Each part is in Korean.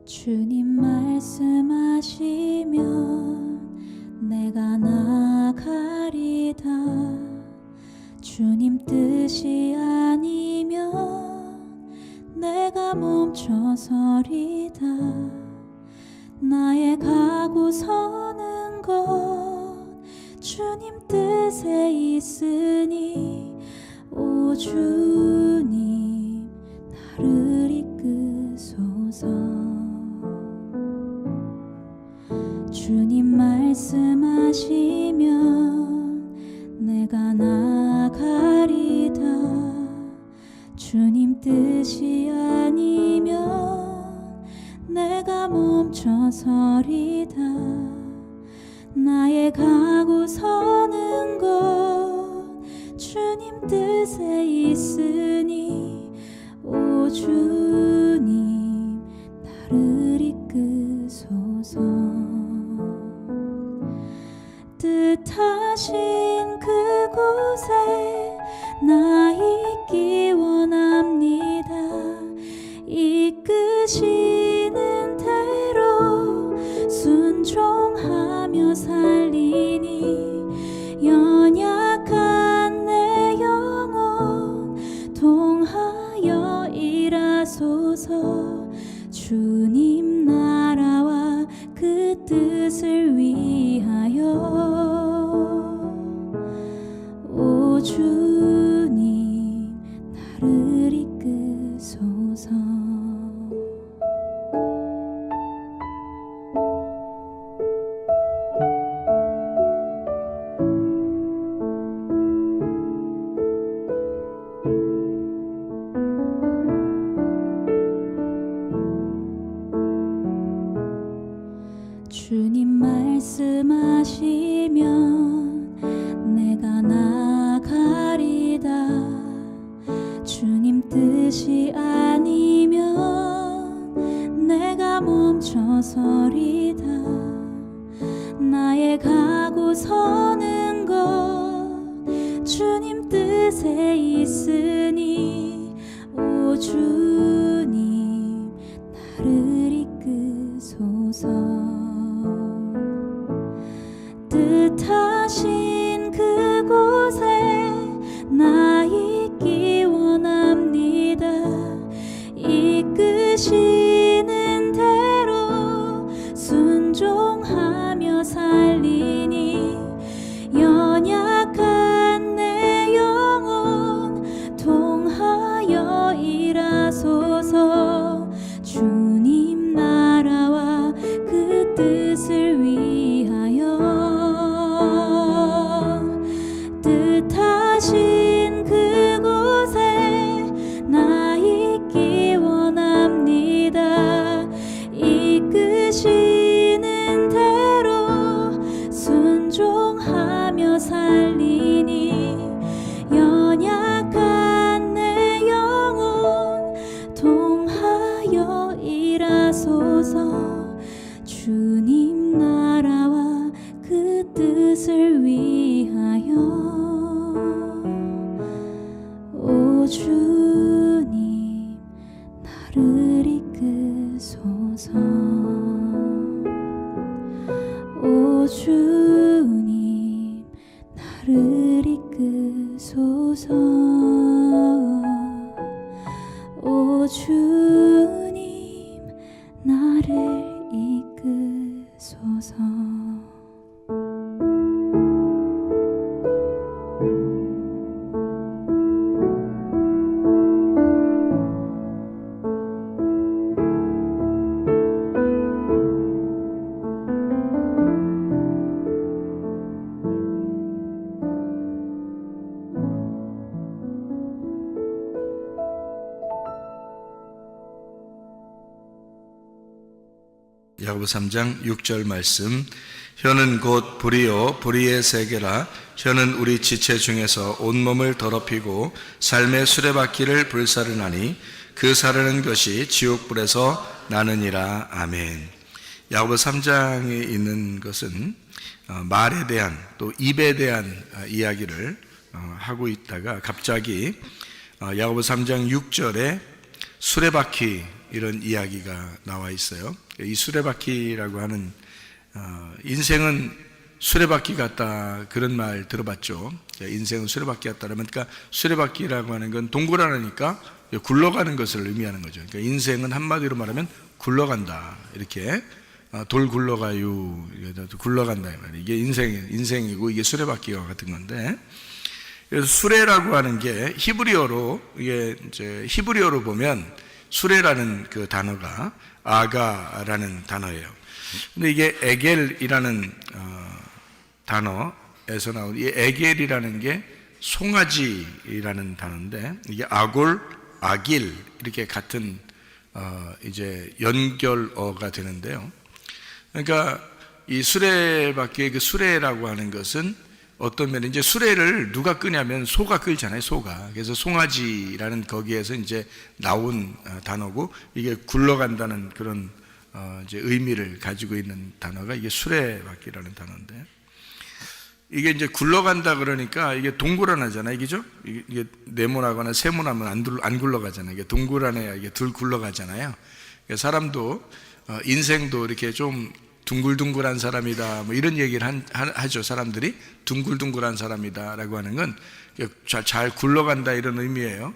주님 말씀하시면 내가 나가리다. 주님 뜻이 아니면 내가 멈춰서리다. 나의 가고 서는 것 주님 뜻에 있으니 오 주님 나를 이끄소서. 주님 말씀하시면 내가 나가리다. 주님 뜻이 아니면 내가 멈춰서리다. 나의 가고 서는 것 주님 뜻에 있으니 오 주님 나를 이끄소서. 뜻하신 그곳에 나 있기 원합니다. 이끄시는 대로 순종하며 살리니 연약한 내 영혼 통하여 일하소서. 주님 나라와 그 뜻을 위하여 오 주님 나를 이끄소서. 주님 말씀하시면 내가 나가리다. 주님 뜻이 아니면 내가 멈춰서리다. 나의 가고 서는 것 주님 뜻에 있으니 오 주님 나를 이끄소서. 뜻하신 그곳에 나 있기 원합니다. 이끄시는 대로 순종하며 살리니 연약한 내 영혼 통하여 일하소서. 주님 나라와 그 뜻을 위하여 뜻하신 그곳에 나 있기 원합니다. 이끄시는 대로 순종하며 살리니 연약한 내 영혼 통하여 일하소서. 주님 나라와 그 뜻을 위하여 오 주님 나를 이끄소서. 오 주님 나를 이끄소서. 오 주님 나를 이끄소서. 야고보 3장 6절 말씀. 혀는 곧 불이요 불의의 세계라. 혀는 우리 지체 중에서 온몸을 더럽히고 삶의 수레바퀴를 불사르나니 그 사르는 것이 지옥불에서 나느니라. 아멘. 야고보 3장에 있는 것은 말에 대한 또 입에 대한 이야기를 하고 있다가 갑자기 야고보 3장 6절에 수레바퀴 이런 이야기가 나와 있어요. 이 수레바퀴라고 하는 인생은 수레바퀴 같다 그런 말 들어봤죠. 인생은 수레바퀴 같다 그러면 그러니까 수레바퀴라고 하는 건 동그라니까 굴러가는 것을 의미하는 거죠. 그러니까 인생은 한마디로 말하면 굴러간다 이렇게 돌 굴러가요 굴러간다 이게 인생이고 이게 수레바퀴와 같은 건데 그래서 수레라고 하는 게 히브리어로 이게 이제 히브리어로 보면 수레라는 그 단어가 아가라는 단어예요. 근데 이게 에겔이라는 단어에서 나온 이 에겔이라는 게 송아지라는 단어인데 이게 아골, 아길 이렇게 같은 이제 연결어가 되는데요. 그러니까 이 수레바퀴의 그 수레라고 하는 것은 어떤 면에 이제 수레를 누가 끄냐면 소가 끌잖아요, 소가. 그래서 송아지라는 거기에서 이제 나온 단어고 이게 굴러간다는 그런 이제 의미를 가지고 있는 단어가 이게 수레바퀴라는 단어인데 이게 이제 굴러간다 그러니까 이게 동그라나잖아요, 그죠? 이게 네모나거나 세모나면 안 굴러가잖아요. 이게 동그라내야 이게 덜 굴러가잖아요. 그러니까 사람도 인생도 이렇게 좀 둥글둥글한 사람이다 뭐 이런 얘기를 하죠. 사람들이 둥글둥글한 사람이다라고 하는 건 잘 굴러간다 이런 의미예요.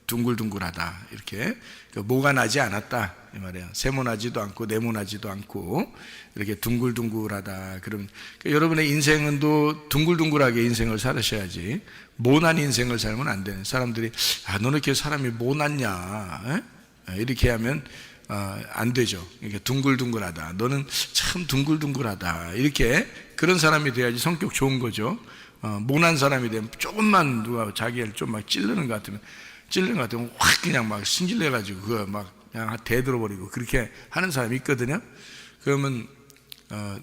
둥글둥글하다 이렇게 모가 나지 않았다 이 말이에요. 세모나지도 않고 네모나지도 않고 이렇게 둥글둥글하다. 그럼 여러분의 인생은 또 둥글둥글하게 인생을 살으셔야지 모난 인생을 살면 안 되는 사람들이 너는 이렇게 사람이 모났냐 이렇게 하면 안 되죠. 이렇게 둥글둥글하다. 너는 참 둥글둥글하다. 이렇게 그런 사람이 돼야지 성격 좋은 거죠. 모난 사람이 되면 조금만 누가 자기를 좀 막 찌르는 것 같으면 확 그냥 막 승질내가지고 그거 막 그냥 대들어버리고 그렇게 하는 사람이 있거든요. 그러면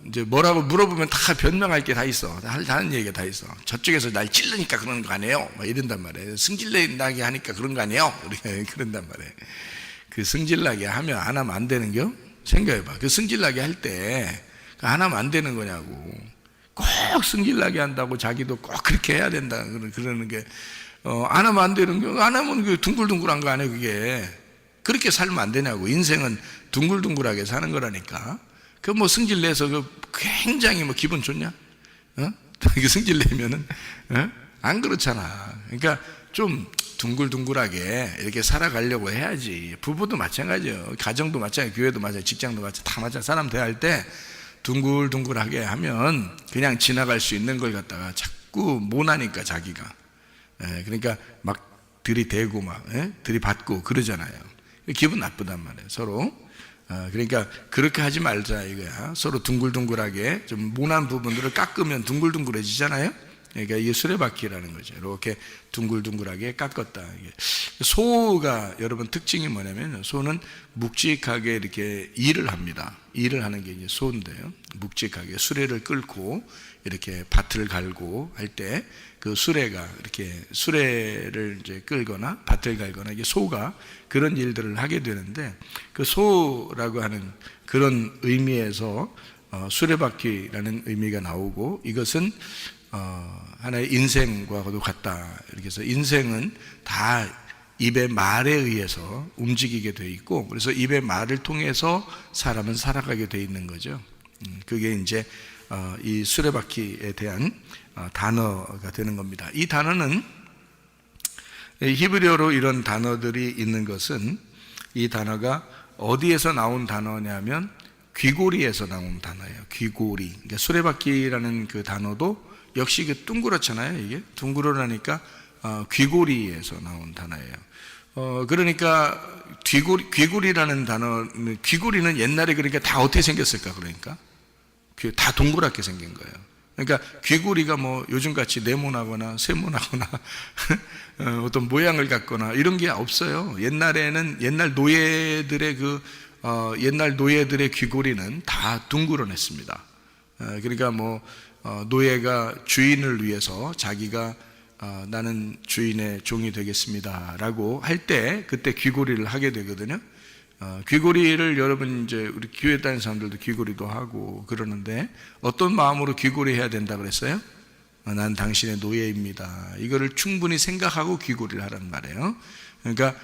이제 뭐라고 물어보면 다 변명할 게 다 있어. 하는 얘기가 다 있어. 저쪽에서 날 찔르니까 그런 거 아니에요. 막 이런단 말이에요. 승질나게 하니까 그런 거 아니에요. 이렇게 그런단 말이에요. 그 승질나게 하면 안 하면 안 되는겨? 생각해봐. 그 승질나게 할 때 안 하면 안 되는 거냐고. 꼭 승질나게 한다고 자기도 꼭 그렇게 해야 된다 그러는 게 안 하면 안 되는 거. 안 하면 그 둥글둥글한 거 아니에요, 그게. 그렇게 살면 안 되냐고. 인생은 둥글둥글하게 사는 거라니까. 그 뭐 승질 내서 그 굉장히 뭐 기분 좋냐? 그 승질 내면은 안 그렇잖아. 그러니까 좀 둥글둥글하게 이렇게 살아가려고 해야지. 부부도 마찬가지예요. 가정도 마찬가지예요. 교회도 마찬가지예요. 직장도 마찬가지예요. 다 마찬가지예요. 사람 대할 때 둥글둥글하게 하면 그냥 지나갈 수 있는 걸 갖다가 자꾸 못하니까 자기가. 그러니까 막 들이대고 막 들이받고 그러잖아요. 기분 나쁘단 말이에요. 서로. 그러니까 그렇게 하지 말자 이거야. 서로 둥글둥글하게 좀 모난 부분들을 깎으면 둥글둥글해지잖아요. 그러니까 이게 수레바퀴라는 거죠. 이렇게 둥글둥글하게 깎았다. 소가 여러분 특징이 뭐냐면 소는 묵직하게 이렇게 일을 합니다. 일을 하는 게 이제 소인데요. 묵직하게 수레를 끌고 이렇게 밭을 갈고 할 때 그 수레가 이렇게 수레를 이제 끌거나 밭을 갈거나 이게 소가 그런 일들을 하게 되는데 그 소라고 하는 그런 의미에서 수레바퀴라는 의미가 나오고 이것은 하나의 인생과도 같다. 이렇게 해서 인생은 다 입의 말에 의해서 움직이게 되어 있고 그래서 입의 말을 통해서 사람은 살아가게 되어 있는 거죠. 그게 이제 이 수레바퀴에 대한 단어가 되는 겁니다. 이 단어는 히브리어로 이런 단어들이 있는 것은 이 단어가 어디에서 나온 단어냐면 귀고리에서 나온 단어예요. 귀고리. 그러니까 수레바퀴라는 그 단어도 역시 그 둥그렇잖아요. 이게 둥그러라니까 귀고리에서 나온 단어예요. 그러니까 귀고리라는 단어, 귀고리는 옛날에 그러니까 다 어떻게 생겼을까? 그러니까 다 동그랗게 생긴 거예요. 그러니까 귀고리가 뭐 요즘같이 네모나거나 세모나거나 어떤 모양을 갖거나 이런 게 없어요. 옛날에는 옛날 노예들의 귀고리는 다 둥그러냈습니다. 그러니까 뭐 노예가 주인을 위해서 자기가 나는 주인의 종이 되겠습니다 라고 할 때 그때 귀고리를 하게 되거든요. 귀고리를 여러분 이제 우리 교회 다니는 사람들도 귀고리도 하고 그러는데 어떤 마음으로 귀고리 해야 된다 그랬어요? 난 당신의 노예입니다. 이거를 충분히 생각하고 귀고리를 하란 말이에요. 그러니까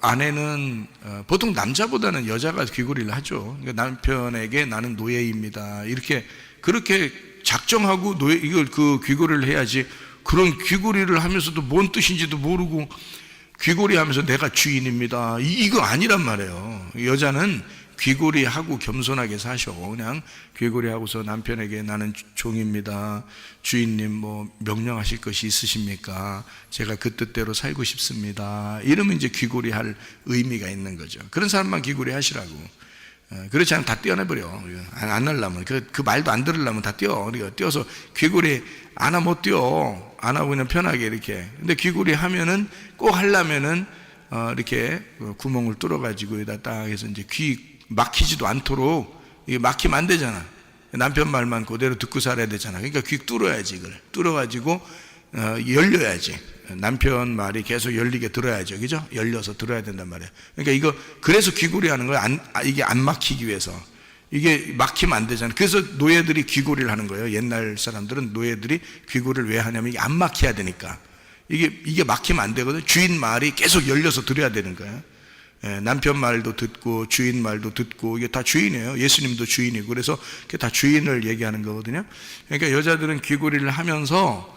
아내는 보통 남자보다는 여자가 귀걸이를 하죠. 그러니까 남편에게 나는 노예입니다. 이렇게 그렇게 작정하고 이걸 그 귀걸이를 해야지. 그런 귀걸이를 하면서도 뭔 뜻인지도 모르고 귀걸이 하면서 내가 주인입니다. 이거 아니란 말이에요. 여자는 귀걸이 하고 겸손하게 사셔. 그냥 귀걸이 하고서 남편에게 나는 종입니다. 주인님 뭐 명령하실 것이 있으십니까? 제가 그 뜻대로 살고 싶습니다. 이러면 이제 귀걸이 할 의미가 있는 거죠. 그런 사람만 귀걸이 하시라고. 그렇지 않으면 다 떼어내버려. 안 하려면 그 말도 안 들으려면 다 떼어. 우리가 떼어서 귀걸이 안 하면 못 떼어. 안 하고 그냥 편하게 이렇게. 근데 귀걸이 하면은 꼭 하려면은 이렇게 구멍을 뚫어가지고 여기다 딱 해서 이제 귀 막히지도 않도록. 이게 막히면 안 되잖아. 남편 말만 그대로 듣고 살아야 되잖아. 그러니까 귀 뚫어야지. 이걸 뚫어가지고 열려야지. 남편 말이 계속 열리게 들어야죠. 그죠? 열려서 들어야 된단 말이에요. 그러니까 이거 그래서 귀걸이 하는 거예요. 이게 안 막히기 위해서. 이게 막히면 안 되잖아요. 그래서 노예들이 귀걸이를 하는 거예요. 옛날 사람들은 노예들이 귀걸이를 왜 하냐면 이게 안 막혀야 되니까. 이게 막히면 안 되거든. 주인 말이 계속 열려서 들어야 되는 거예요. 남편 말도 듣고 주인 말도 듣고 이게 다 주인이에요. 예수님도 주인이고 그래서 그게 다 주인을 얘기하는 거거든요. 그러니까 여자들은 귀걸이를 하면서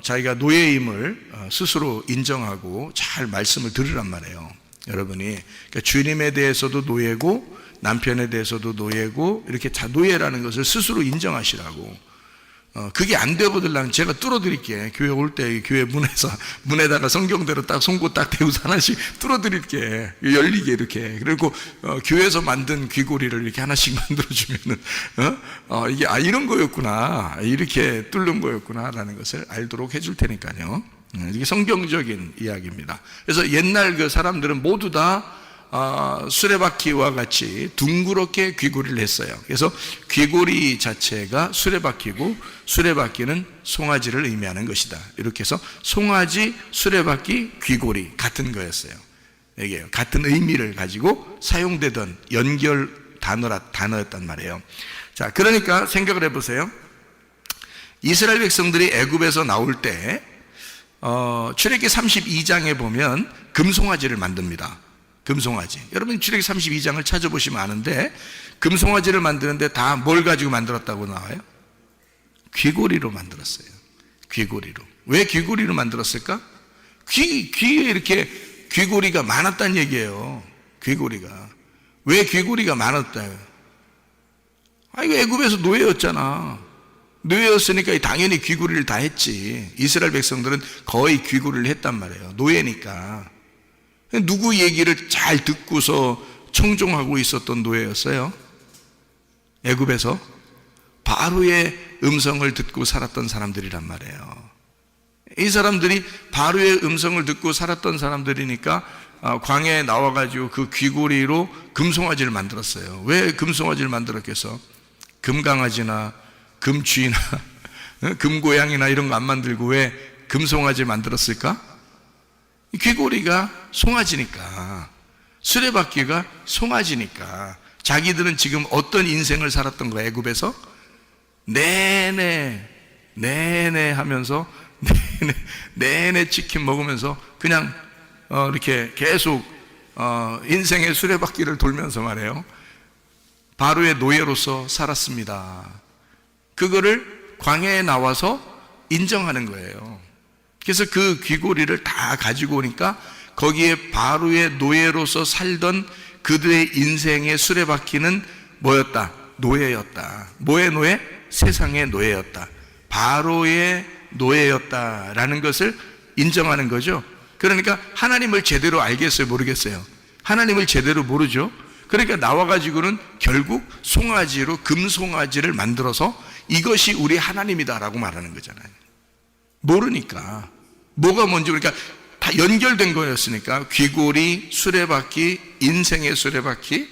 자기가 노예임을 스스로 인정하고 잘 말씀을 들으란 말이에요. 여러분이 그러니까 주님에 대해서도 노예고 남편에 대해서도 노예고 이렇게 다 노예라는 것을 스스로 인정하시라고. 그게 안 되거든. 제가 뚫어드릴게. 교회 올 때 교회 문에다가 성경대로 딱 송곳 딱 대고 하나씩 뚫어드릴게. 열리게 이렇게. 그리고 교회에서 만든 귀고리를 이렇게 하나씩 만들어주면은 이게 이런 거였구나. 이렇게 뚫는 거였구나라는 것을 알도록 해줄 테니까요. 이게 성경적인 이야기입니다. 그래서 옛날 그 사람들은 모두 다 수레바퀴와 같이 둥그렇게 귀고리를 했어요. 그래서 귀고리 자체가 수레바퀴고 수레바퀴는 송아지를 의미하는 것이다. 이렇게 해서 송아지, 수레바퀴, 귀고리 같은 거였어요. 이게 같은 의미를 가지고 사용되던 연결 단어였단 말이에요. 자, 그러니까 생각을 해보세요. 이스라엘 백성들이 애굽에서 나올 때 출애굽기 32장에 보면 금송아지를 만듭니다. 금송아지. 여러분 출애굽기 32장을 찾아보시면 아는데 금송아지를 만드는데 다 뭘 가지고 만들었다고 나와요? 귀고리로 만들었어요. 귀고리로. 왜 귀고리로 만들었을까? 귀에 이렇게 귀고리가 많았다는 얘기예요. 귀고리가. 왜 귀고리가 많았다요? 이거 애굽에서 노예였잖아. 노예였으니까 당연히 귀고리를 다 했지. 이스라엘 백성들은 거의 귀고리를 했단 말이에요. 노예니까. 누구 얘기를 잘 듣고서 청종하고 있었던 노예였어요? 애굽에서 바로의 음성을 듣고 살았던 사람들이란 말이에요. 이 사람들이 바로의 음성을 듣고 살았던 사람들이니까 광야에 나와가지고 그 귀고리로 금송아지를 만들었어요. 왜 금송아지를 만들었겠어? 금강아지나 금쥐나 금고양이나 이런 거 안 만들고 왜 금송아지를 만들었을까? 귀고리가 송아지니까, 수레바퀴가 송아지니까. 자기들은 지금 어떤 인생을 살았던 거야? 애굽에서 내내 하면서 내내 치킨 먹으면서 그냥 이렇게 계속 인생의 수레바퀴를 돌면서 말해요. 바로의 노예로서 살았습니다. 그거를 광야에 나와서 인정하는 거예요. 그래서 그 귀고리를 다 가지고 오니까 거기에 바로의 노예로서 살던 그들의 인생의 수레바퀴는 뭐였다? 노예였다. 뭐의 노예? 세상의 노예였다. 바로의 노예였다라는 것을 인정하는 거죠. 그러니까 하나님을 제대로 알겠어요? 모르겠어요? 하나님을 제대로 모르죠. 그러니까 나와가지고는 결국 송아지로 금송아지를 만들어서 이것이 우리 하나님이다라고 말하는 거잖아요. 모르니까. 뭐가 뭔지, 그러니까 다 연결된 거였으니까 귀고리, 수레바퀴, 인생의 수레바퀴,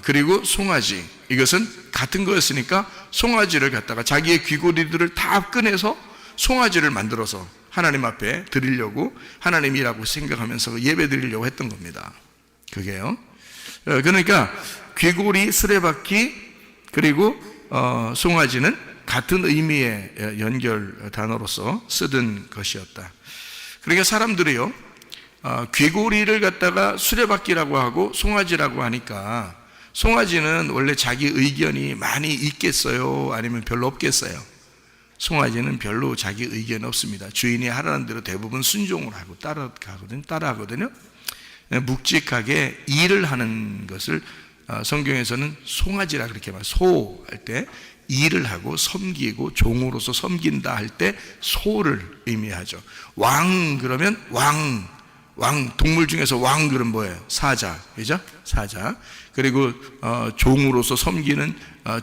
그리고 송아지, 이것은 같은 거였으니까 송아지를 갖다가 자기의 귀고리들을 다 꺼내서 송아지를 만들어서 하나님 앞에 드리려고, 하나님이라고 생각하면서 예배 드리려고 했던 겁니다. 그게요. 그러니까 귀고리, 수레바퀴, 그리고 송아지는 같은 의미의 연결 단어로서 쓰던 것이었다. 그러니까 사람들이요, 귀고리를 갖다가 수레바퀴라고 하고 송아지라고 하니까, 송아지는 원래 자기 의견이 많이 있겠어요? 아니면 별로 없겠어요? 송아지는 별로 자기 의견 없습니다. 주인이 하라는 대로 대부분 순종을 하고 따라하거든요. 묵직하게 일을 하는 것을 성경에서는 송아지라 그렇게 말해요. 소 할 때 일을 하고 섬기고 종으로서 섬긴다 할 때 소를 의미하죠. 왕 그러면 왕 동물 중에서 왕 그럼 뭐예요? 사자, 그죠? 사자. 그리고 종으로서 섬기는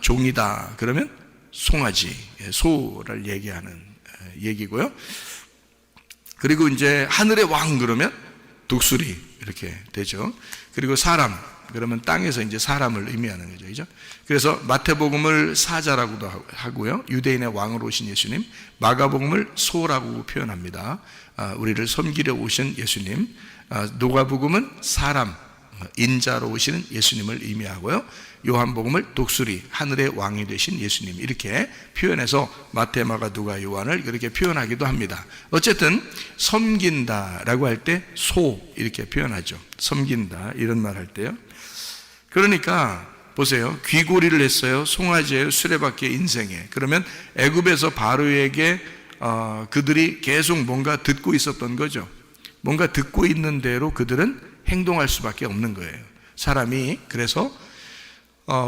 종이다 그러면 송아지, 소를 얘기하는 얘기고요. 그리고 이제 하늘의 왕 그러면 독수리 이렇게 되죠. 그리고 사람 그러면 땅에서 이제 사람을 의미하는 거죠, 그죠? 그래서 마태복음을 사자라고도 하고요, 유대인의 왕으로 오신 예수님, 마가복음을 소라고 표현합니다. 우리를 섬기려 오신 예수님, 누가복음은 사람, 인자로 오시는 예수님을 의미하고요, 요한복음을 독수리, 하늘의 왕이 되신 예수님, 이렇게 표현해서 마태, 마가, 누가, 요한을 그렇게 표현하기도 합니다. 어쨌든 섬긴다라고 할 때 소 이렇게 표현하죠. 섬긴다 이런 말 할 때요. 그러니까 보세요, 귀고리를 했어요. 송아지예요. 수레바퀴의 인생에. 그러면 애굽에서 바로에게 그들이 계속 뭔가 듣고 있었던 거죠. 뭔가 듣고 있는 대로 그들은 행동할 수밖에 없는 거예요. 사람이. 그래서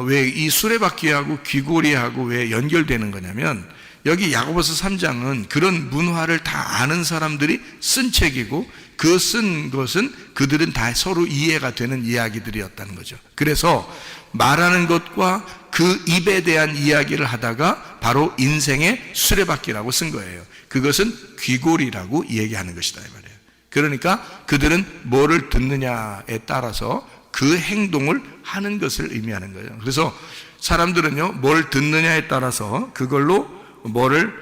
왜 이 수레바퀴하고 귀고리하고 왜 연결되는 거냐면, 여기 야고보서 3장은 그런 문화를 다 아는 사람들이 쓴 책이고, 그 쓴 것은 그들은 다 서로 이해가 되는 이야기들이었다는 거죠. 그래서 말하는 것과 그 입에 대한 이야기를 하다가 바로 인생의 수레바퀴라고 쓴 거예요. 그것은 귀고리라고 얘기하는 것이다 이 말이에요. 그러니까 그들은 뭐를 듣느냐에 따라서 그 행동을 하는 것을 의미하는 거예요. 그래서 사람들은요, 뭘 듣느냐에 따라서 그걸로 뭐를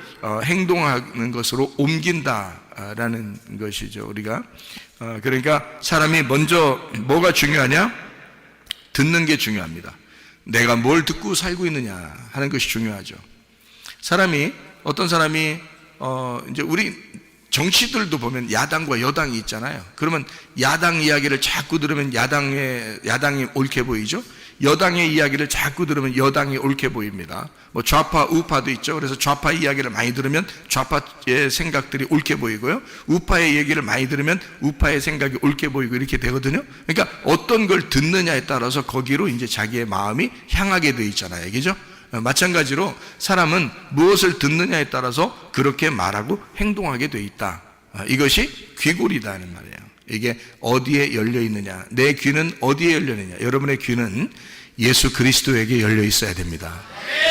행동하는 것으로 옮긴다라는 것이죠. 우리가 그러니까 사람이 먼저 뭐가 중요하냐? 듣는 게 중요합니다. 내가 뭘 듣고 살고 있느냐 하는 것이 중요하죠. 어떤 사람이 이제 우리 정치들도 보면 야당과 여당이 있잖아요. 그러면 야당 이야기를 자꾸 들으면 야당이 옳게 보이죠. 여당의 이야기를 자꾸 들으면 여당이 옳게 보입니다. 뭐 좌파, 우파도 있죠. 그래서 좌파 이야기를 많이 들으면 좌파의 생각들이 옳게 보이고요, 우파의 얘기를 많이 들으면 우파의 생각이 옳게 보이고 이렇게 되거든요. 그러니까 어떤 걸 듣느냐에 따라서 거기로 이제 자기의 마음이 향하게 되어 있잖아요, 그죠? 마찬가지로 사람은 무엇을 듣느냐에 따라서 그렇게 말하고 행동하게 되어 있다. 이것이 귀골이다는 말이에요. 이게 어디에 열려 있느냐, 내 귀는 어디에 열려 있느냐. 여러분의 귀는 예수 그리스도에게 열려 있어야 됩니다.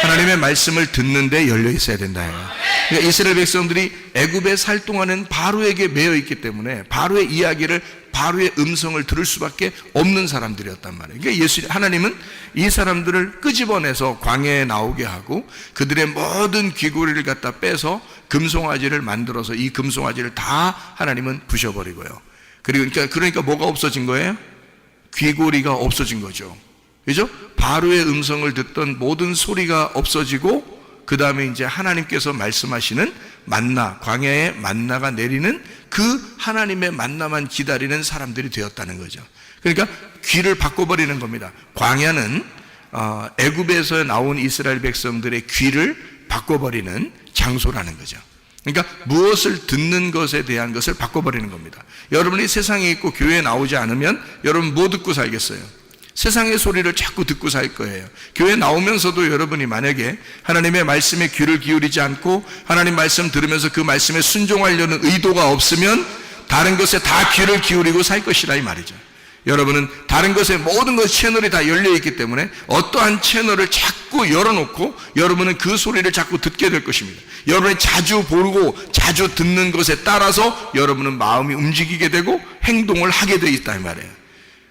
하나님의 말씀을 듣는데 열려 있어야 된다. 그러니까 이스라엘 백성들이 애굽에 살 동안은 바로에게 매여 있기 때문에 바로의 이야기를, 바로의 음성을 들을 수밖에 없는 사람들이었단 말이에요. 그러니까 하나님은 이 사람들을 끄집어내서 광야에 나오게 하고 그들의 모든 귀고리를 갖다 빼서 금송아지를 만들어서 이 금송아지를 다 하나님은 부셔버리고요. 그러니까 뭐가 없어진 거예요? 귀고리가 없어진 거죠. 그죠? 바로의 음성을 듣던 모든 소리가 없어지고, 그 다음에 이제 하나님께서 말씀하시는 만나, 광야에 만나가 내리는 그 하나님의 만나만 기다리는 사람들이 되었다는 거죠. 그러니까 귀를 바꿔버리는 겁니다. 광야는 애굽에서 나온 이스라엘 백성들의 귀를 바꿔버리는 장소라는 거죠. 그러니까 무엇을 듣는 것에 대한 것을 바꿔버리는 겁니다. 여러분이 세상에 있고 교회에 나오지 않으면 여러분 뭐 듣고 살겠어요? 세상의 소리를 자꾸 듣고 살 거예요. 교회 나오면서도 여러분이 만약에 하나님의 말씀에 귀를 기울이지 않고 하나님 말씀 들으면서 그 말씀에 순종하려는 의도가 없으면 다른 것에 다 귀를 기울이고 살 것이라 이 말이죠. 여러분은 다른 것에 모든 것 채널이 다 열려있기 때문에 어떠한 채널을 자꾸 열어놓고 여러분은 그 소리를 자꾸 듣게 될 것입니다. 여러분이 자주 보고 자주 듣는 것에 따라서 여러분은 마음이 움직이게 되고 행동을 하게 되어 있다 이 말이에요.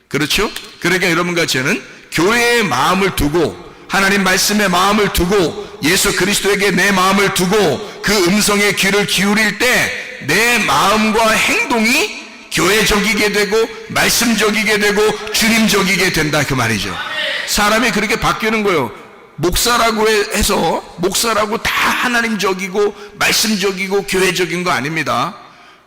그렇죠? 그러니까 여러분과 저는 교회에 마음을 두고 하나님 말씀에 마음을 두고 예수 그리스도에게 내 마음을 두고 그 음성에 귀를 기울일 때 내 마음과 행동이 교회적이게 되고 말씀적이게 되고 주님적이게 된다 그 말이죠. 사람이 그렇게 바뀌는 거예요. 목사라고 해서 목사라고 다 하나님적이고 말씀적이고 교회적인 거 아닙니다.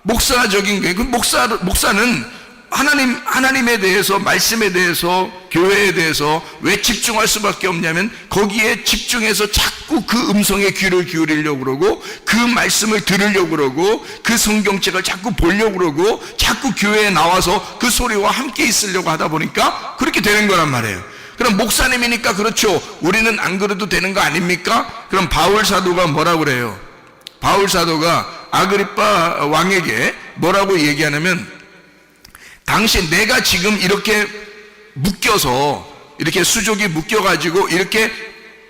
목사적인 게, 목사는 하나님에 대해서, 말씀에 대해서, 교회에 대해서 왜 집중할 수밖에 없냐면 거기에 집중해서 자꾸 그 음성에 귀를 기울이려고 그러고 그 말씀을 들으려고 그러고 그 성경책을 자꾸 보려고 그러고 자꾸 교회에 나와서 그 소리와 함께 있으려고 하다 보니까 그렇게 되는 거란 말이에요. 그럼 목사님이니까 그렇죠. 우리는 안 그래도 되는 거 아닙니까? 그럼 바울 사도가 뭐라고 그래요? 바울 사도가 아그리빠 왕에게 뭐라고 얘기하냐면, 당신 내가 지금 이렇게 묶여서 이렇게 수족이 묶여가지고 이렇게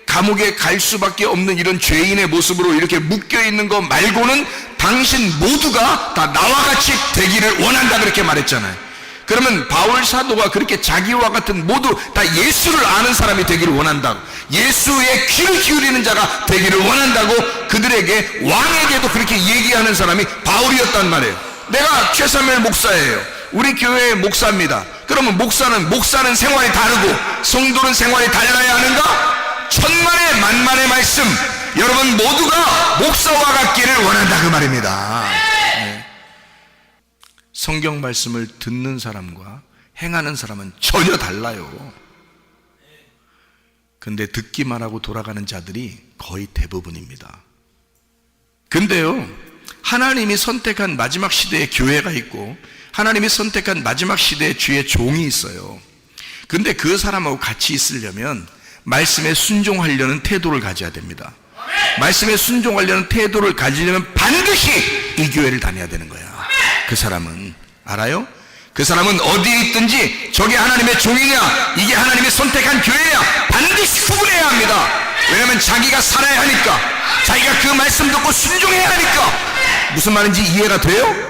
감옥에 갈 수밖에 없는 이런 죄인의 모습으로 이렇게 묶여 있는 거 말고는 당신 모두가 다 나와 같이 되기를 원한다, 그렇게 말했잖아요. 그러면 바울 사도가 그렇게 자기와 같은 모두 다 예수를 아는 사람이 되기를 원한다고, 예수의 귀를 기울이는 자가 되기를 원한다고 그들에게, 왕에게도 그렇게 얘기하는 사람이 바울이었단 말이에요. 내가 최사무엘 목사예요. 우리 교회의 목사입니다. 그러면 목사는 생활이 다르고 성도는 생활이 달라야 하는가? 천만의 만만의 말씀, 여러분 모두가 목사와 같기를 원한다, 그 말입니다. 네. 성경 말씀을 듣는 사람과 행하는 사람은 전혀 달라요. 근데 듣기만 하고 돌아가는 자들이 거의 대부분입니다. 근데요, 하나님이 선택한 마지막 시대의 교회가 있고 하나님이 선택한 마지막 시대의 주의 종이 있어요. 근데 그 사람하고 같이 있으려면 말씀에 순종하려는 태도를 가져야 됩니다. 말씀에 순종하려는 태도를 가지려면 반드시 이 교회를 다녀야 되는 거야. 그 사람은 알아요? 그 사람은 어디에 있든지 저게 하나님의 종이냐 이게 하나님이 선택한 교회냐 반드시 구분해야 합니다. 왜냐하면 자기가 살아야 하니까, 자기가 그 말씀 듣고 순종해야 하니까. 무슨 말인지 이해가 돼요?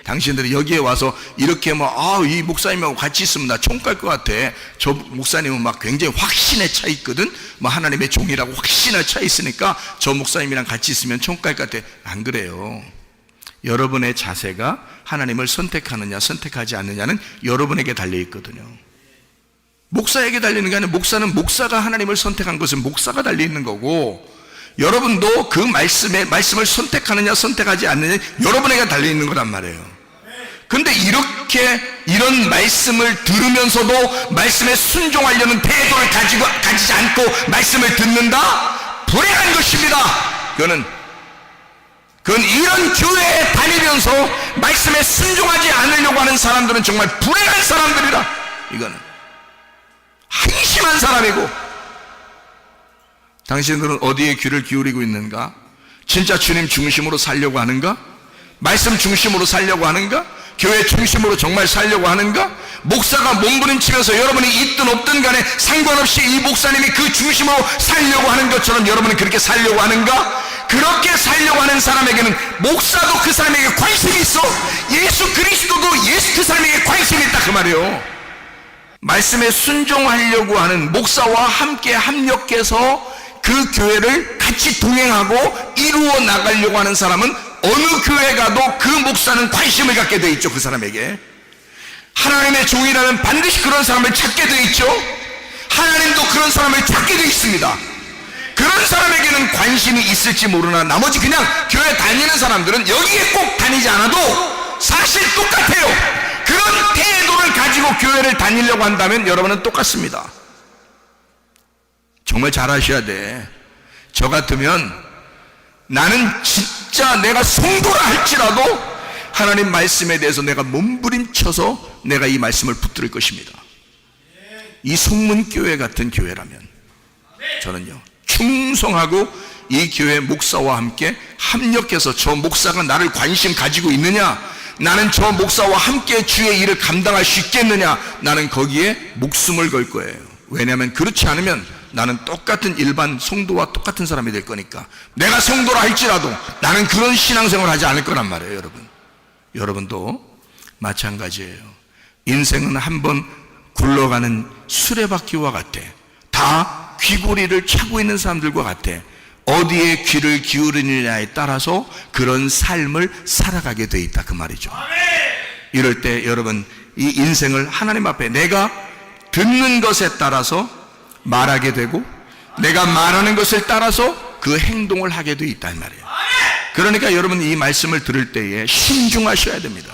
당신들이 여기에 와서 이렇게 이 목사님하고 같이 있으면 나 총 깔 것 같아. 저 목사님은 막 굉장히 확신에 차 있거든. 하나님의 종이라고 확신에 차 있으니까 저 목사님이랑 같이 있으면 총 깔 것 같아. 안 그래요. 여러분의 자세가 하나님을 선택하느냐 선택하지 않느냐는 여러분에게 달려 있거든요. 목사에게 달리는 게 아니라 목사가 하나님을 선택한 것은 목사가 달려 있는 거고, 여러분도 그 말씀을 선택하느냐 선택하지 않느냐 여러분에게 달려 있는 거란 말이에요. 근데 이런 말씀을 들으면서도 말씀에 순종하려는 태도를 가지지 않고 말씀을 듣는다? 불행한 것입니다. 그건 이런 교회에 다니면서 말씀에 순종하지 않으려고 하는 사람들은 정말 불행한 사람들이다. 이거는 한심한 사람이고. 당신들은 어디에 귀를 기울이고 있는가? 진짜 주님 중심으로 살려고 하는가? 말씀 중심으로 살려고 하는가? 교회 중심으로 정말 살려고 하는가? 목사가 몸부림치면서 여러분이 있든 없든 간에 상관없이 이 목사님이 그 중심으로 살려고 하는 것처럼 여러분은 그렇게 살려고 하는가? 그렇게 살려고 하는 사람에게는 목사도 그 사람에게 관심이 있어. 예수 그리스도도 그 사람에게 관심이 있다, 그 말이에요. 말씀에 순종하려고 하는 목사와 함께 합력해서 그 교회를 같이 동행하고 이루어 나가려고 하는 사람은 어느 교회 가도 그 목사는 관심을 갖게 돼 있죠. 그 사람에게 하나님의 종이라면 반드시 그런 사람을 찾게 돼 있죠. 하나님도 그런 사람을 찾게 돼 있습니다. 그런 사람에게는 관심이 있을지 모르나 나머지 그냥 교회 다니는 사람들은 여기에 꼭 다니지 않아도 사실 똑같아요. 그런 태도를 가지고 교회를 다니려고 한다면 여러분은 똑같습니다. 정말 잘 아셔야 돼. 저 같으면 나는 진짜 내가 성도라 할지라도 하나님 말씀에 대해서 내가 몸부림쳐서 내가 이 말씀을 붙들을 것입니다. 이 성문교회 같은 교회라면 저는요 충성하고 이 교회 목사와 함께 합력해서 저 목사가 나를 관심 가지고 있느냐, 나는 저 목사와 함께 주의 일을 감당할 수 있겠느냐, 나는 거기에 목숨을 걸 거예요. 왜냐하면 그렇지 않으면 나는 똑같은 일반 성도와 똑같은 사람이 될 거니까. 내가 성도라 할지라도 나는 그런 신앙생활을 하지 않을 거란 말이에요. 여러분, 여러분도 마찬가지예요. 인생은 한번 굴러가는 수레바퀴와 같아. 다 귀고리를 차고 있는 사람들과 같아. 어디에 귀를 기울이느냐에 따라서 그런 삶을 살아가게 돼 있다, 그 말이죠. 이럴 때 여러분, 이 인생을 하나님 앞에 내가 듣는 것에 따라서 말하게 되고 내가 말하는 것을 따라서 그 행동을 하게 돼 있단 말이에요. 그러니까 여러분 이 말씀을 들을 때에 신중하셔야 됩니다.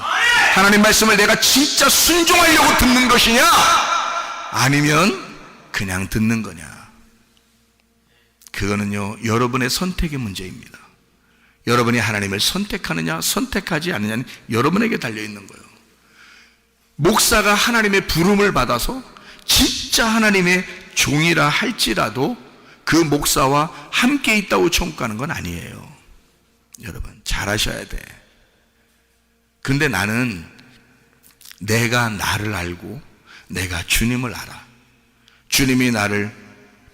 하나님 말씀을 내가 진짜 순종하려고 듣는 것이냐, 아니면 그냥 듣는 거냐. 그거는요 여러분의 선택의 문제입니다. 여러분이 하나님을 선택하느냐 선택하지 않느냐는 여러분에게 달려있는 거예요. 목사가 하나님의 부름을 받아서 진짜 하나님의 종이라 할지라도 그 목사와 함께 있다고 청구하는 건 아니에요. 여러분 잘 아셔야 돼. 근데 나는 내가 나를 알고 내가 주님을 알아. 주님이 나를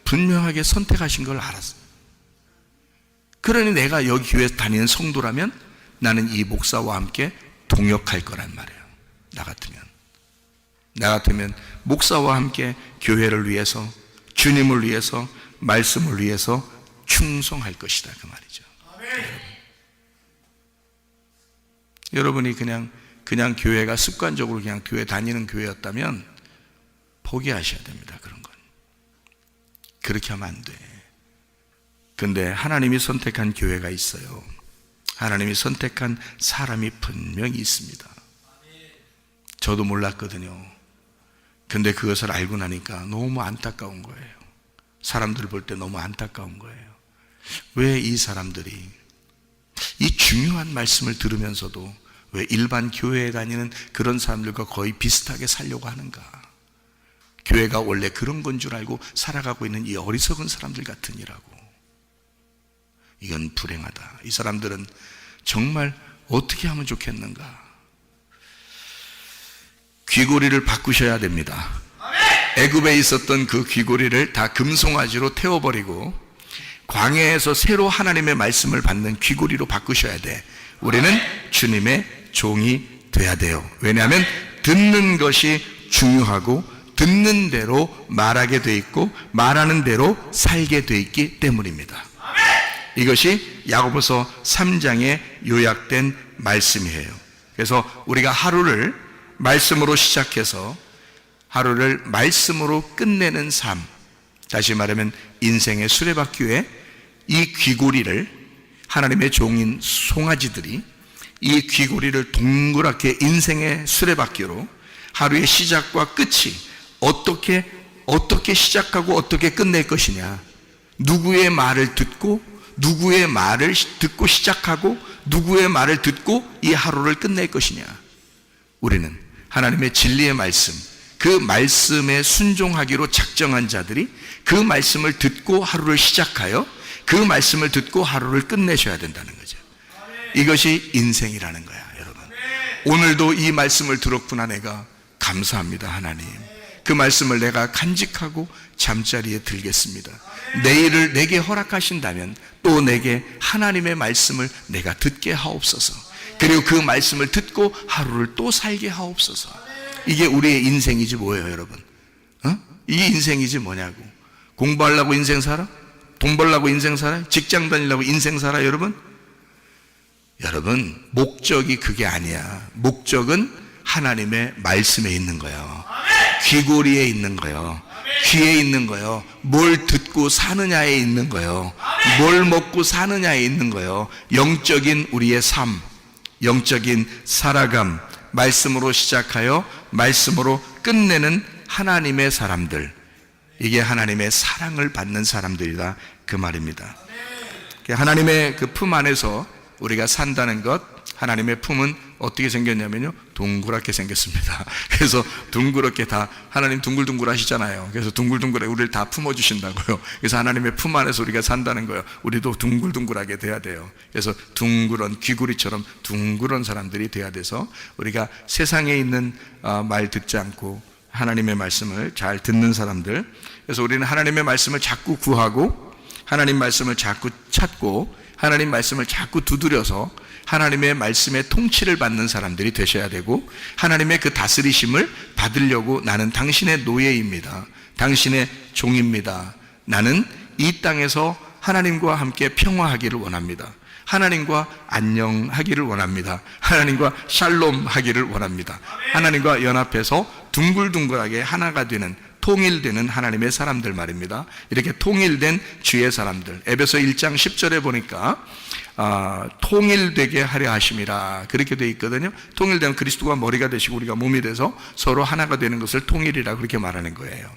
분명하게 선택하신 걸 알았어. 그러니 내가 여기 교회 다니는 성도라면 나는 이 목사와 함께 동역할 거란 말이에요. 나 같으면 목사와 함께 교회를 위해서, 주님을 위해서, 말씀을 위해서 충성할 것이다 그 말이죠. 여러분이 그냥 교회가 습관적으로 그냥 교회 다니는 교회였다면 포기하셔야 됩니다. 그런 건 그렇게 하면 안 돼. 근데 하나님이 선택한 교회가 있어요. 하나님이 선택한 사람이 분명히 있습니다. 저도 몰랐거든요. 근데 그것을 알고 나니까 너무 안타까운 거예요. 사람들을 볼 때 너무 안타까운 거예요. 왜 이 사람들이 이 중요한 말씀을 들으면서도 왜 일반 교회에 다니는 그런 사람들과 거의 비슷하게 살려고 하는가? 교회가 원래 그런 건 줄 알고 살아가고 있는 이 어리석은 사람들 같으니라고. 이건 불행하다. 이 사람들은 정말 어떻게 하면 좋겠는가? 귀고리를 바꾸셔야 됩니다. 애굽에 있었던 그 귀고리를 다 금송아지로 태워버리고 광야에서 새로 하나님의 말씀을 받는 귀고리로 바꾸셔야 돼. 우리는 주님의 종이 돼야 돼요. 왜냐하면 듣는 것이 중요하고 듣는 대로 말하게 돼 있고 말하는 대로 살게 돼 있기 때문입니다. 이것이 야고보서 3장에 요약된 말씀이에요. 그래서 우리가 하루를 말씀으로 시작해서 하루를 말씀으로 끝내는 삶, 다시 말하면 인생의 수레바퀴에 이 귀고리를, 하나님의 종인 송아지들이 이 귀고리를 동그랗게 인생의 수레바퀴로 하루의 시작과 끝이 어떻게 시작하고 어떻게 끝낼 것이냐, 누구의 말을 듣고 누구의 말을 듣고 시작하고 누구의 말을 듣고 이 하루를 끝낼 것이냐. 우리는 하나님의 진리의 말씀, 그 말씀에 순종하기로 작정한 자들이 그 말씀을 듣고 하루를 시작하여 그 말씀을 듣고 하루를 끝내셔야 된다는 거죠. 이것이 인생이라는 거야, 여러분. 오늘도 이 말씀을 들었구나. 내가 감사합니다. 하나님, 그 말씀을 내가 간직하고 잠자리에 들겠습니다. 내일을 내게 허락하신다면 또 내게 하나님의 말씀을 내가 듣게 하옵소서. 그리고 그 말씀을 듣고 하루를 또 살게 하옵소서. 이게 우리의 인생이지 뭐예요, 여러분? 이게 인생이지 뭐냐고. 공부하려고 인생 살아? 돈 벌려고 인생 살아? 직장 다니려고 인생 살아? 여러분 목적이 그게 아니야. 목적은 하나님의 말씀에 있는 거예요. 귀고리에 있는 거예요. 귀에 있는 거예요. 뭘 듣고 사느냐에 있는 거예요. 뭘 먹고 사느냐에 있는 거예요. 영적인 우리의 삶, 영적인 살아감, 말씀으로 시작하여 말씀으로 끝내는 하나님의 사람들, 이게 하나님의 사랑을 받는 사람들이다 그 말입니다. 하나님의 그 품 안에서 우리가 산다는 것, 하나님의 품은 어떻게 생겼냐면요, 둥그랗게 생겼습니다. 그래서 둥그렇게 다, 하나님 둥글둥글 하시잖아요. 그래서 둥글둥글하게 우리를 다 품어주신다고요. 그래서 하나님의 품 안에서 우리가 산다는 거예요. 우리도 둥글둥글하게 돼야 돼요. 그래서 둥그런 귀구리처럼 둥그런 사람들이 돼야 돼서 우리가 세상에 있는 말 듣지 않고 하나님의 말씀을 잘 듣는 사람들, 그래서 우리는 하나님의 말씀을 자꾸 구하고 하나님 말씀을 자꾸 찾고 하나님 말씀을 자꾸 두드려서 하나님의 말씀의 통치를 받는 사람들이 되셔야 되고, 하나님의 그 다스리심을 받으려고 나는 당신의 노예입니다, 당신의 종입니다, 나는 이 땅에서 하나님과 함께 평화하기를 원합니다, 하나님과 안녕하기를 원합니다, 하나님과 샬롬 하기를 원합니다, 하나님과 연합해서 둥글둥글하게 하나가 되는, 통일되는 하나님의 사람들 말입니다. 이렇게 통일된 주의 사람들, 에베소 1장 10절에 보니까 통일되게 하려 하심이라 그렇게 되어 있거든요. 통일되면 그리스도가 머리가 되시고 우리가 몸이 돼서 서로 하나가 되는 것을 통일이라 그렇게 말하는 거예요.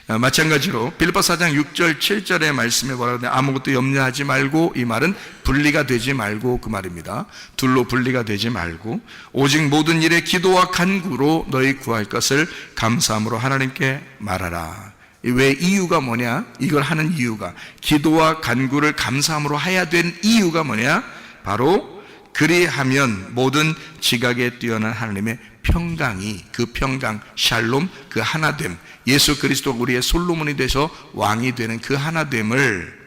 마찬가지로 빌립보 4장 6절 7절의 말씀에 뭐라고 하냐, 아무것도 염려하지 말고, 이 말은 분리가 되지 말고 그 말입니다. 둘로 분리가 되지 말고 오직 모든 일에 기도와 간구로 너희 구할 것을 감사함으로 하나님께 말하라. 왜 이유가 뭐냐? 이걸 하는 이유가, 기도와 간구를 감사함으로 해야 된 이유가 뭐냐? 바로 그리하면 모든 지각에 뛰어난 하나님의 평강이, 그 평강, 샬롬, 그 하나됨, 예수 그리스도가 우리의 솔로몬이 돼서 왕이 되는 그 하나됨을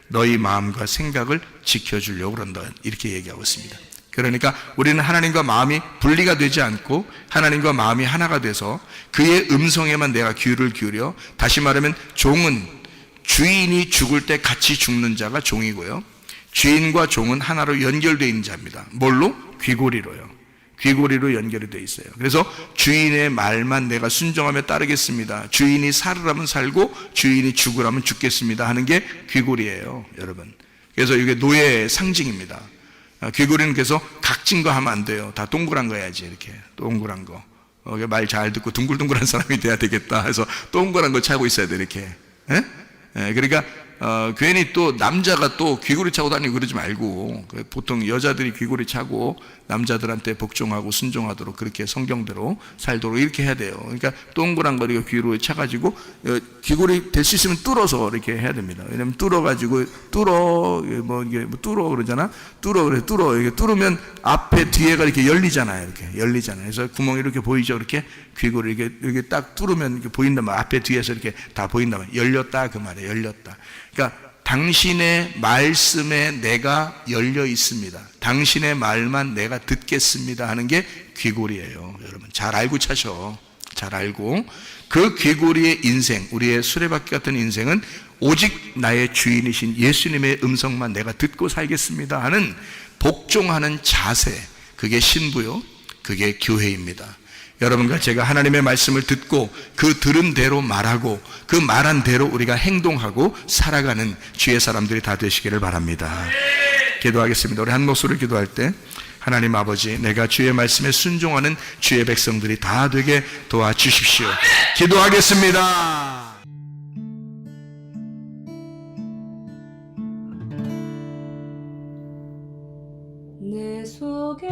너희 마음과 생각을 지켜주려고 그런다, 이렇게 얘기하고 있습니다. 그러니까 우리는 하나님과 마음이 분리가 되지 않고 하나님과 마음이 하나가 돼서 그의 음성에만 내가 귀를 기울여, 다시 말하면 종은 주인이 죽을 때 같이 죽는 자가 종이고요, 주인과 종은 하나로 연결되어 있는 자입니다. 뭘로? 귀고리로요. 귀고리로 연결이 되어 있어요. 그래서 주인의 말만 내가 순종하며 따르겠습니다, 주인이 살으라면 살고 주인이 죽으라면 죽겠습니다 하는 게 귀고리예요, 여러분. 그래서 이게 노예의 상징입니다. 귀고리는 그래서 각진 거 하면 안 돼요. 다 동그란 거 해야지. 이렇게 동그란 거, 말 잘 듣고 둥글둥글한 사람이 돼야 되겠다 해서 동그란 거 차고 있어야 돼, 이렇게. 그러니까 괜히 또 남자가 또 귀고리 차고 다니고 그러지 말고, 보통 여자들이 귀고리 차고 남자들한테 복종하고 순종하도록 그렇게 성경대로 살도록 이렇게 해야 돼요. 그러니까 동그란 거리가 귀로 차가지고, 귀고리 될 수 있으면 뚫어서 이렇게 해야 됩니다. 왜냐면 뚫어가지고, 뚫어 그러잖아. 이렇게 뚫으면 앞에 뒤에가 이렇게 열리잖아요. 이렇게 열리잖아요. 그래서 구멍이 이렇게 보이죠. 이렇게 귀고리 이렇게 딱 뚫으면 이렇게 보인단 말이야. 앞에 뒤에서 이렇게 다 보인단 말이야. 열렸다 그 말이에요. 열렸다. 그러니까 당신의 말씀에 내가 열려 있습니다, 당신의 말만 내가 듣겠습니다 하는 게 귀고리예요. 여러분 잘 알고 차셔. 잘 알고, 그 귀고리의 인생, 우리의 수레바퀴 같은 인생은 오직 나의 주인이신 예수님의 음성만 내가 듣고 살겠습니다 하는 복종하는 자세, 그게 신부요, 그게 교회입니다. 여러분과 제가 하나님의 말씀을 듣고 그 들은 대로 말하고 그 말한 대로 우리가 행동하고 살아가는 주의 사람들이 다 되시기를 바랍니다. 기도하겠습니다. 우리 한 목소리로 기도할 때, 하나님 아버지, 내가 주의 말씀에 순종하는 주의 백성들이 다 되게 도와주십시오. 기도하겠습니다. 내 속에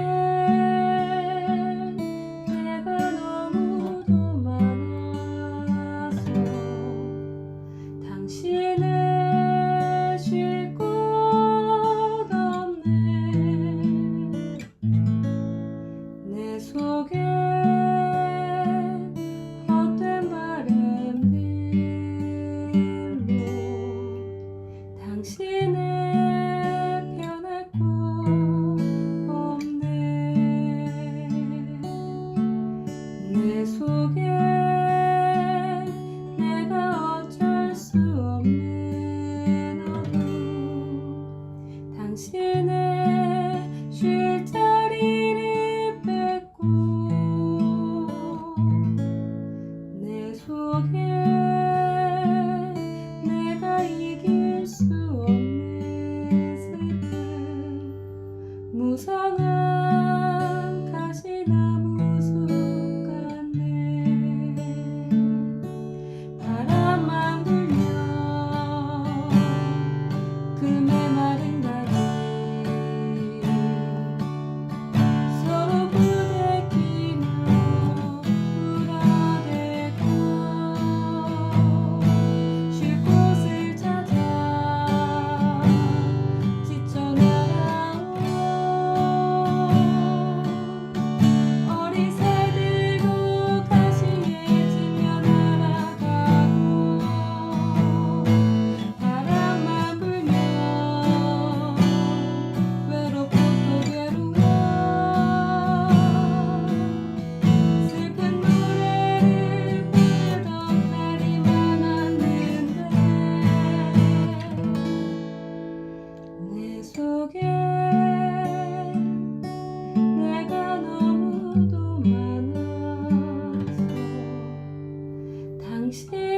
당신